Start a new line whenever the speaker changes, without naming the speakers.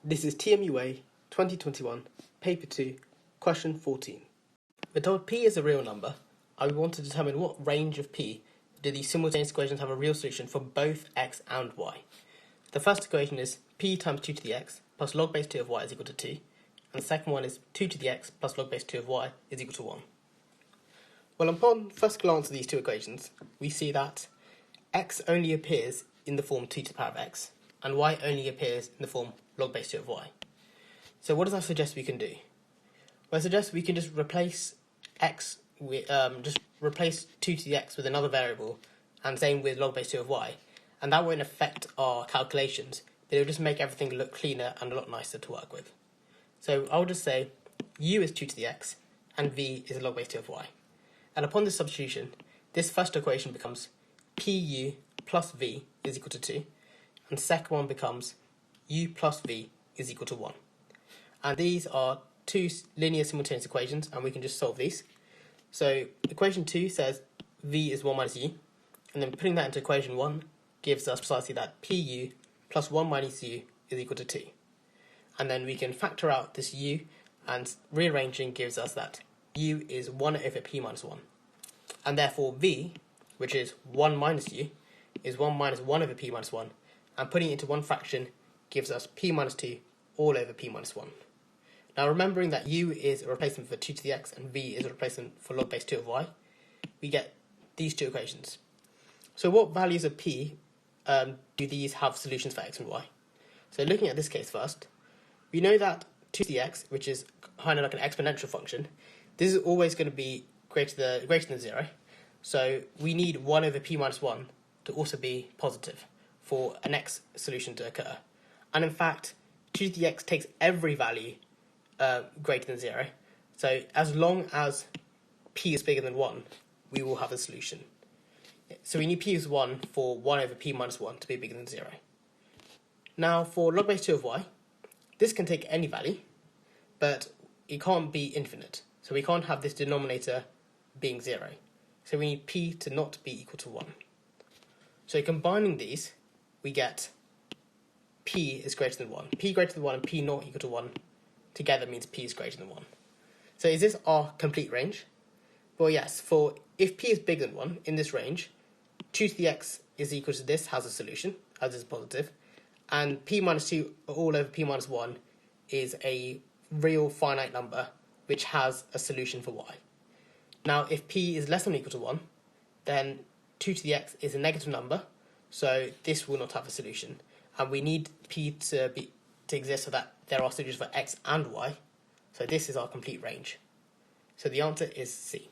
This is TMUA 2021, Paper 2, Question 14. We're told P is a real number, and we want to determine what range of P do these simultaneous equations have a real solution for both x and y. The first equation is P times 2 to the x plus log base 2 of y is equal to 2, and the second one is 2 to the x plus log base 2 of y is equal to 1. Well, upon first glance at these two equations, we see that x only appears in the form 2 to the power of x, and y only appears in the form log base 2 of y. So what does that suggest we can do? Well, I suggest we can just replace x with, replace 2 to the x with another variable, and same with log base 2 of y, and that won't affect our calculations, but it'll just make everything look cleaner and a lot nicer to work with. So I'll just say u is 2 to the x, and v is log base 2 of y. And upon this substitution, this first equation becomes pu plus v is equal to 2, and the second one becomes u plus v is equal to 1. And these are two linear simultaneous equations, and we can just solve these. So equation 2 says v is 1 minus u, and then putting that into equation 1 gives us precisely that pu plus 1 minus u is equal to 2. And then we can factor out this u, and rearranging gives us that u is 1 over p minus 1. And therefore v, which is 1 minus u, is 1 minus 1 over p minus 1, and putting it into one fraction gives us p minus 2 all over p minus 1. Now, remembering that u is a replacement for 2 to the x and v is a replacement for log base 2 of y, we get these two equations. So what values of p do these have solutions for x and y? So looking at this case first, we know that 2 to the x, which is kind of like an exponential function, this is always going to be greater than 0. So we need 1 over p minus 1 to also be positive for an x solution to occur. And in fact, 2 to the x takes every value greater than 0. So as long as p is bigger than 1, we will have a solution. So we need p is 1 for 1 over p minus 1 to be bigger than 0. Now for log base 2 of y, this can take any value, but it can't be infinite. So we can't have this denominator being 0. So we need p to not be equal to 1. So combining these, we get p is greater than 1. P greater than 1 and p not equal to 1 together means p is greater than 1. So is this our complete range? Well, yes, for if p is bigger than 1 in this range, 2 to the x is equal to this has a solution, as is positive, and p minus 2 all over p minus 1 is a real finite number which has a solution for y. Now, if p is less than or equal to 1, then 2 to the x is a negative number, so this will not have a solution. And we need p to exist so that there are solutions for x and y. So this is our complete range. So the answer is C.